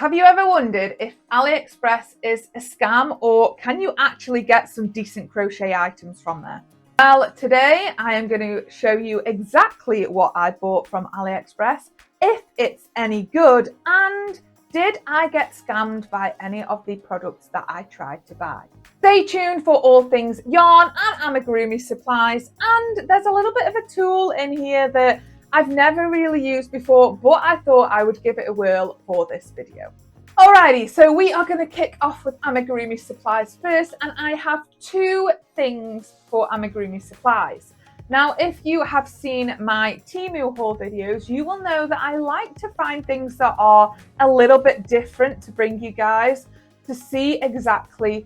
Have you ever wondered if Aliexpress is a scam, or can you actually get some decent crochet items from there? Well, today I am going to show you exactly what I bought from Aliexpress, if it's any good, and did I get scammed by any of the products that I tried to buy. Stay tuned for all things yarn and amigurumi supplies, and there's a little bit of a tool in here that I've never really used before, but I thought I would give it a whirl for this video. Alrighty, so we are going to kick off with amigurumi supplies first, and I have two things for amigurumi supplies. Now, if you have seen my Temu haul videos, you will know that I like to find things that are a little bit different to bring you guys to see exactly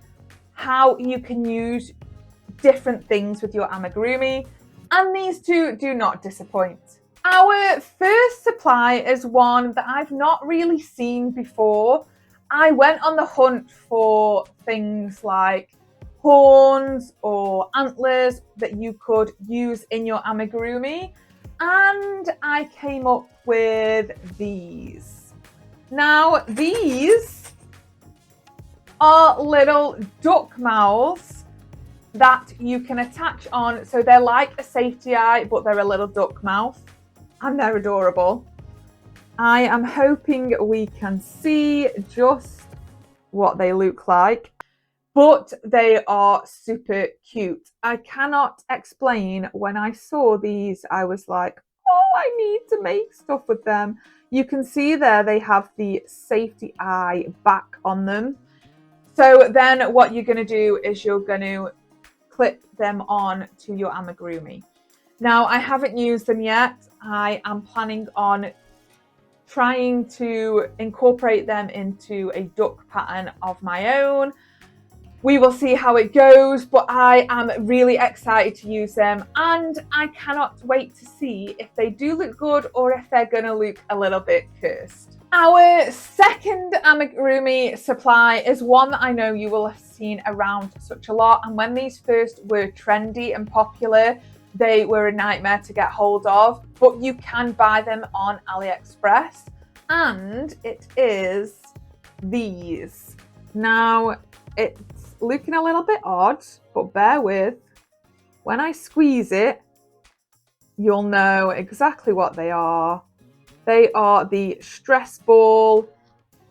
how you can use different things with your amigurumi, and these two do not disappoint. Our first supply is one that I've not really seen before. I went on the hunt for things like horns or antlers that you could use in your amigurumi, and I came up with these. Now, these are little duck mouths that you can attach on, so they're like a safety eye, but they're a little duck mouth. And they're adorable. I am hoping we can see just what they look like, but they are super cute. I cannot explain. When I saw these, I was like, oh, I need to make stuff with them. You can see there they have the safety eye back on them. So then what you're going to do is you're going to clip them on to your amigurumi. Now, I haven't used them yet. I am planning on trying to incorporate them into a duck pattern of my own. We will see how it goes, but I am really excited to use them, and I cannot wait to see if they do look good or if they're going to look a little bit cursed. Our second amigurumi supply is one that I know you will have seen around such a lot, and when these first were trendy and popular, they were a nightmare to get hold of, but you can buy them on Aliexpress, and it is these. Now, it's looking a little bit odd, but bear with. When I squeeze it, you'll know exactly what they are. They are the stress ball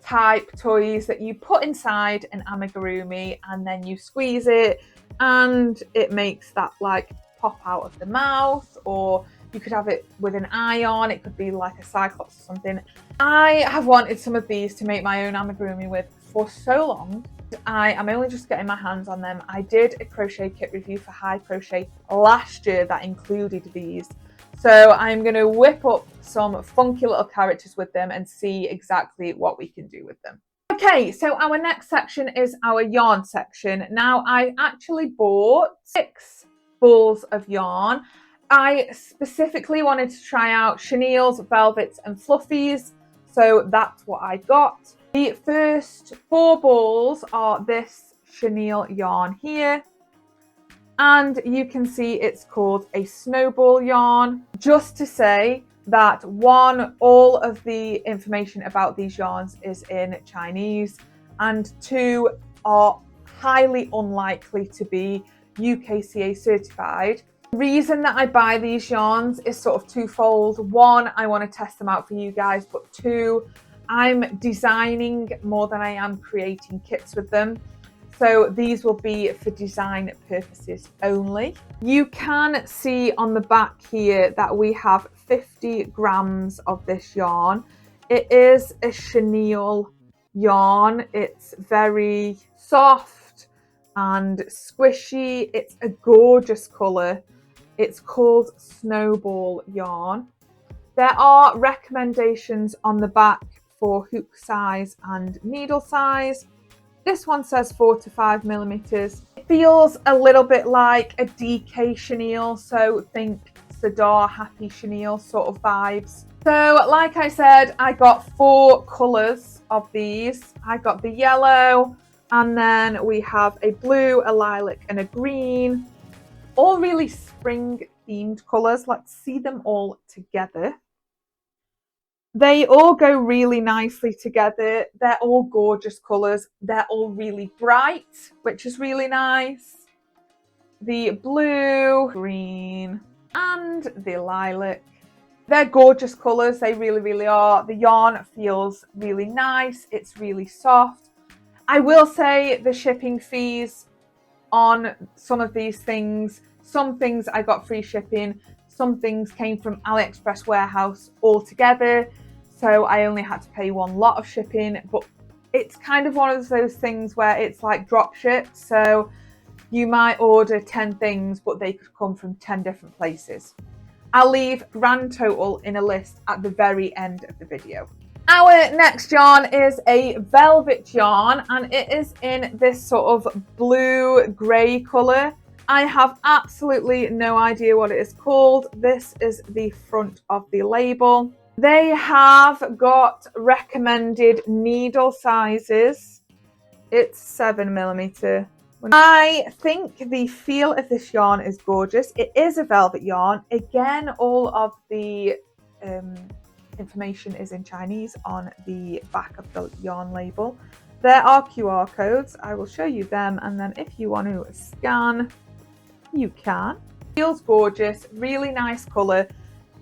type toys that you put inside an amigurumi, and then you squeeze it, and it makes that like pop out of the mouth, or you could have it with an eye on. It could be like a cyclops or something. I have wanted some of these to make my own amigurumi with for so long. I am only just getting my hands on them. I did a crochet kit review for High Crochet last year that included these. So I'm going to whip up some funky little characters with them and see exactly what we can do with them. Okay, so our next section is our yarn section. Now, I actually bought 6 balls of yarn. I specifically wanted to try out chenilles, velvets and fluffies, so that's what I got. The first 4 balls are this chenille yarn here, and you can see it's called a snowball yarn. Just to say that 1, all of the information about these yarns is in Chinese, and 2, are highly unlikely to be UKCA certified. The reason that I buy these yarns is sort of twofold. 1, I want to test them out for you guys, but 2, I'm designing more than I am creating kits with them. So these will be for design purposes only. You can see on the back here that we have 50 grams of this yarn. It is a chenille yarn. It's very soft and squishy. It's a gorgeous colour. It's called Snowball yarn. There are recommendations on the back for hook size and needle size. This one says 4 to 5 millimeters. It feels a little bit like a DK chenille, so think Sadar Happy Chenille sort of vibes. So like I said, I got 4 colours of these. I got the yellow, and then we have a blue, a lilac and a green. All really spring themed colours. Let's see them all together. They all go really nicely together. They're all gorgeous colours. They're all really bright, which is really nice. The blue, green, and the lilac. They're gorgeous colours. They really, really are. The yarn feels really nice. It's really soft. I will say the shipping fees on some of these things, some things I got free shipping, some things came from Aliexpress warehouse altogether, so I only had to pay one lot of shipping. But it's kind of one of those things where it's like drop ship, so you might order 10 things but they could come from 10 different places. I'll leave grand total in a list at the very end of the video. Our next yarn is a velvet yarn, and it is in this sort of blue grey colour. I have absolutely no idea what it is called. This is the front of the label. They have got recommended needle sizes. It's 7mm. I think the feel of this yarn is gorgeous. It is a velvet yarn. Again, all of the information is in Chinese on the back of the yarn label. There are QR codes. I will show you them, and then if you want to scan, you can. Feels gorgeous, really nice colour.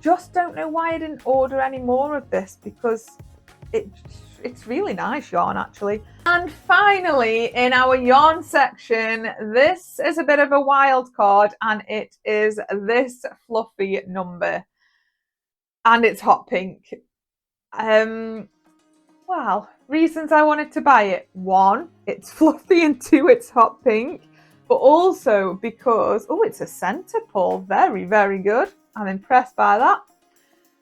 Just don't know why I didn't order any more of this, because it's really nice yarn actually. And finally, in our yarn section, this is a bit of a wild card, and it is this fluffy number. And it's hot pink. Well, reasons I wanted to buy it. 1, it's fluffy, and 2, it's hot pink. But also because, oh, it's a centre pull. Very, very good. I'm impressed by that.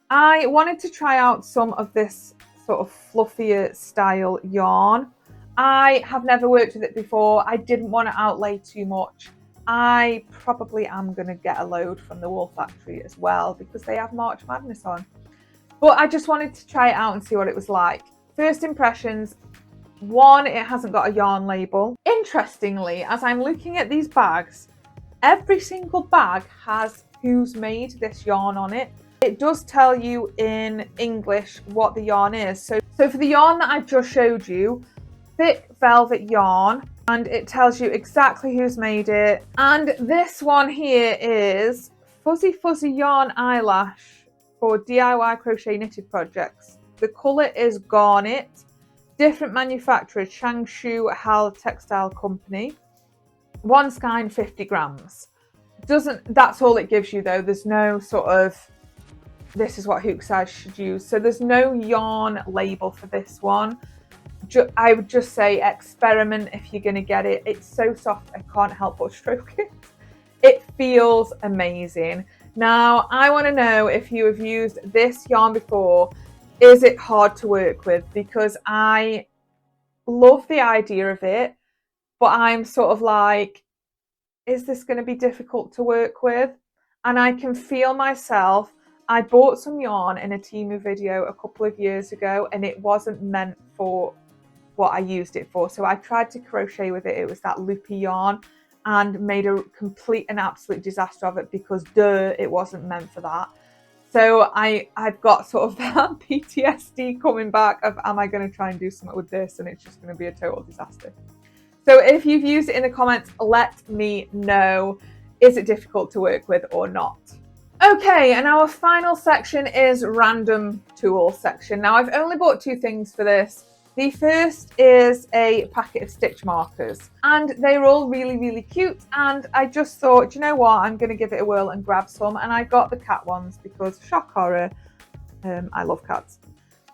I wanted to try out some of this sort of fluffier style yarn. I have never worked with it before. I didn't want to outlay too much. I probably am going to get a load from the Wool Factory as well, because they have March Madness on. But I just wanted to try it out and see what it was like. First impressions, 1, it hasn't got a yarn label. Interestingly, as I'm looking at these bags, every single bag has who's made this yarn on it. It does tell you in English what the yarn is. So for the yarn that I've just showed you, thick velvet yarn, and it tells you exactly who's made it. And this one here is Fuzzy Fuzzy Yarn Eyelash for DIY crochet knitted projects. The colour is Garnet. Different manufacturer, Changshu Hal Textile Company. 1 skein, 50 grams. That's all it gives you though. There's no sort of, this is what hook size should use. So there's no yarn label for this one. I would just say experiment if you're going to get it. It's so soft, I can't help but stroke it. It feels amazing. Now, I want to know if you have used this yarn before. Is it hard to work with? Because I love the idea of it, but I'm sort of like, is this going to be difficult to work with? And I can feel myself. I bought some yarn in a Temu video a couple of years ago, and it wasn't meant for what I used it for. So I tried to crochet with it. It was that loopy yarn, and made a complete and absolute disaster of it, because it wasn't meant for that. So I've got sort of that PTSD coming back of, am I going to try and do something with this, and it's just going to be a total disaster. So if you've used it in the comments, let me know. Is it difficult to work with or not? Okay, and our final section is random tools section. Now, I've only bought 2 things for this. The first is a packet of stitch markers, and they're all really, really cute. And I just thought, you know what, I'm going to give it a whirl and grab some. And I got the cat ones because, shock horror, I love cats.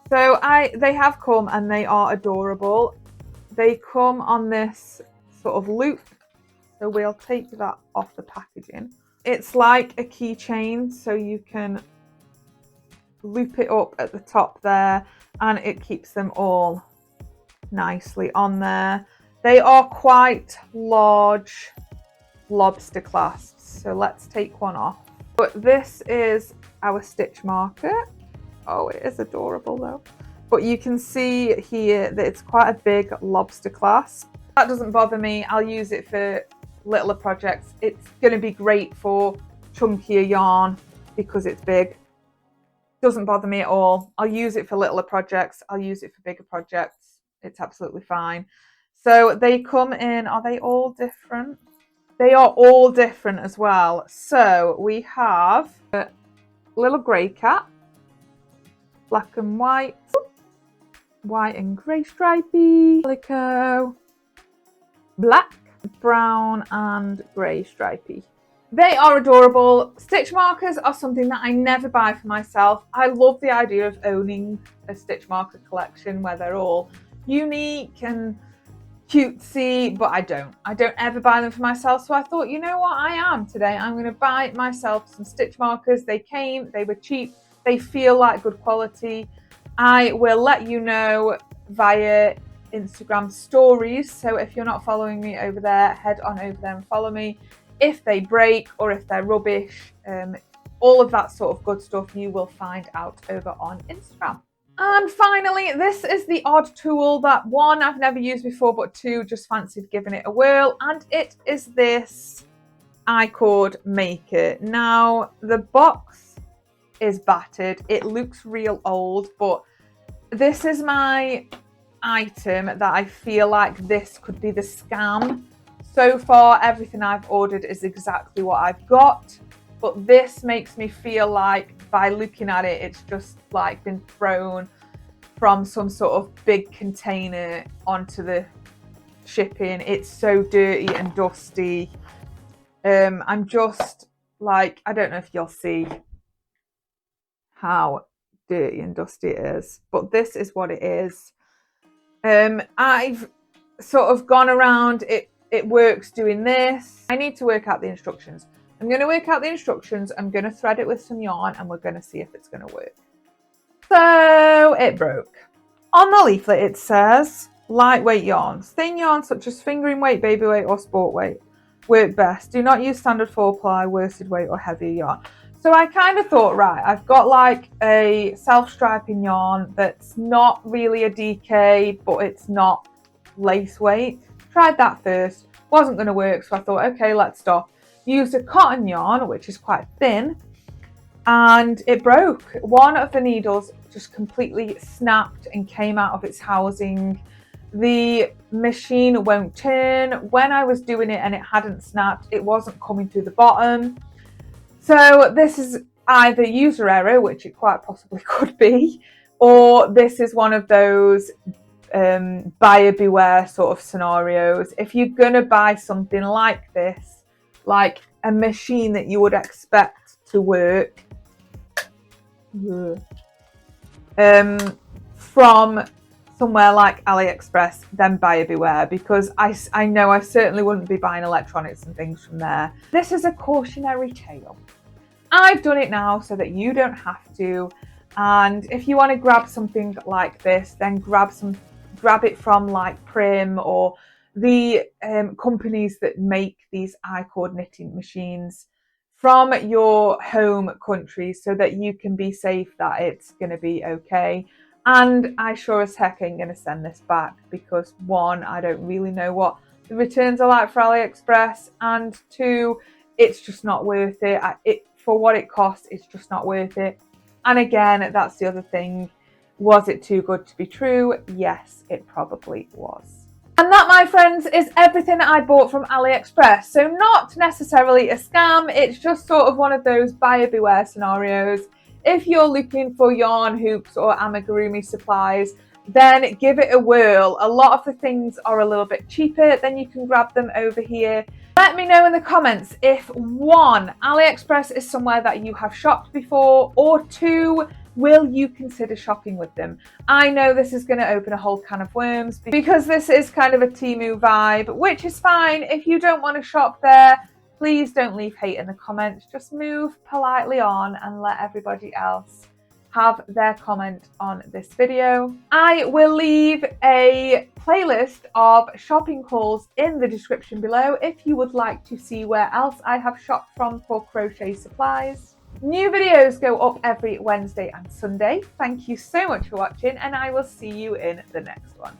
So they have come, and they are adorable. They come on this sort of loop, so we'll take that off the packaging. It's like a keychain, so you can loop it up at the top there, and it keeps them all nicely on there. They are quite large lobster clasps, so let's take one off. But this is our stitch marker. Oh, it is adorable though. But you can see here that it's quite a big lobster clasp. That doesn't bother me. I'll use it for littler projects. It's going to be great for chunkier yarn because it's big. Doesn't bother me at all. I'll use it for littler projects. I'll use it for bigger projects. It's absolutely fine. So they come in, are they all different? They are all different as well. So we have a little grey cat, black and white, white and grey stripy, calico, black, brown and grey stripy. They are adorable. Stitch markers are something that I never buy for myself. I love the idea of owning a stitch marker collection where they're all unique and cutesy, but I don't ever buy them for myself. So I thought, you know what, I am today. I'm going to buy myself some stitch markers. They came, they were cheap, they feel like good quality. I will let you know via Instagram stories. So if you're not following me over there, head on over there and follow me. If they break or if they're rubbish, all of that sort of good stuff you will find out over on Instagram. And finally, this is the odd tool that one, I've never used before, but two, just fancied giving it a whirl. And it is this I-cord maker. Now, the box is battered. It looks real old, but this is my item that I feel like this could be the scam. So far, everything I've ordered is exactly what I've got. But this makes me feel like by looking at it, it's just like been thrown from some sort of big container onto the shipping. It's so dirty and dusty. I'm just like, I don't know if you'll see how dirty and dusty it is, but this is what it is. I've sort of gone around it. It works doing this. I need to work out the instructions. I'm going to work out the instructions. I'm going to thread it with some yarn and we're going to see if it's going to work. So it broke. On the leaflet it says lightweight yarns. Thin yarns such as fingering weight, baby weight or sport weight work best. Do not use standard 4-ply, worsted weight or heavier yarn. So I kind of thought, right, I've got like a self-striping yarn that's not really a DK, but it's not lace weight. Tried that first, wasn't going to work, so I thought, okay, let's stop. Used a cotton yarn, which is quite thin, and it broke. One of the needles just completely snapped and came out of its housing. The machine won't turn. When I was doing it and it hadn't snapped, it wasn't coming through the bottom. So this is either user error, which it quite possibly could be, or this is one of those buyer beware sort of scenarios. If you're gonna buy something like this, like a machine that you would expect to work from somewhere like Aliexpress, then buyer beware, because I know I certainly wouldn't be buying electronics and things from there. This is a cautionary tale. I've done it now so that you don't have to, and if you want to grab something like this, then grab it from like Prim or the companies that make these I-cord knitting machines from your home country so that you can be safe that it's going to be okay. And I sure as heck ain't going to send this back because one, I don't really know what the returns are like for AliExpress, and two, it's just not worth it. For what it costs, it's just not worth it. And again, that's the other thing. Was it too good to be true? Yes, it probably was. And that, my friends, is everything that I bought from AliExpress. So not necessarily a scam, it's just sort of one of those buyer beware scenarios. If you're looking for yarn hoops or amigurumi supplies, then give it a whirl. A lot of the things are a little bit cheaper, then you can grab them over here. Let me know in the comments if one, AliExpress is somewhere that you have shopped before, or two, will you consider shopping with them? I know this is going to open a whole can of worms because this is kind of a Temu vibe, which is fine. If you don't want to shop there, please don't leave hate in the comments. Just move politely on and let everybody else have their comment on this video. I will leave a playlist of shopping hauls in the description below if you would like to see where else I have shopped from for crochet supplies. New videos go up every Wednesday and Sunday. Thank you so much for watching, and I will see you in the next one.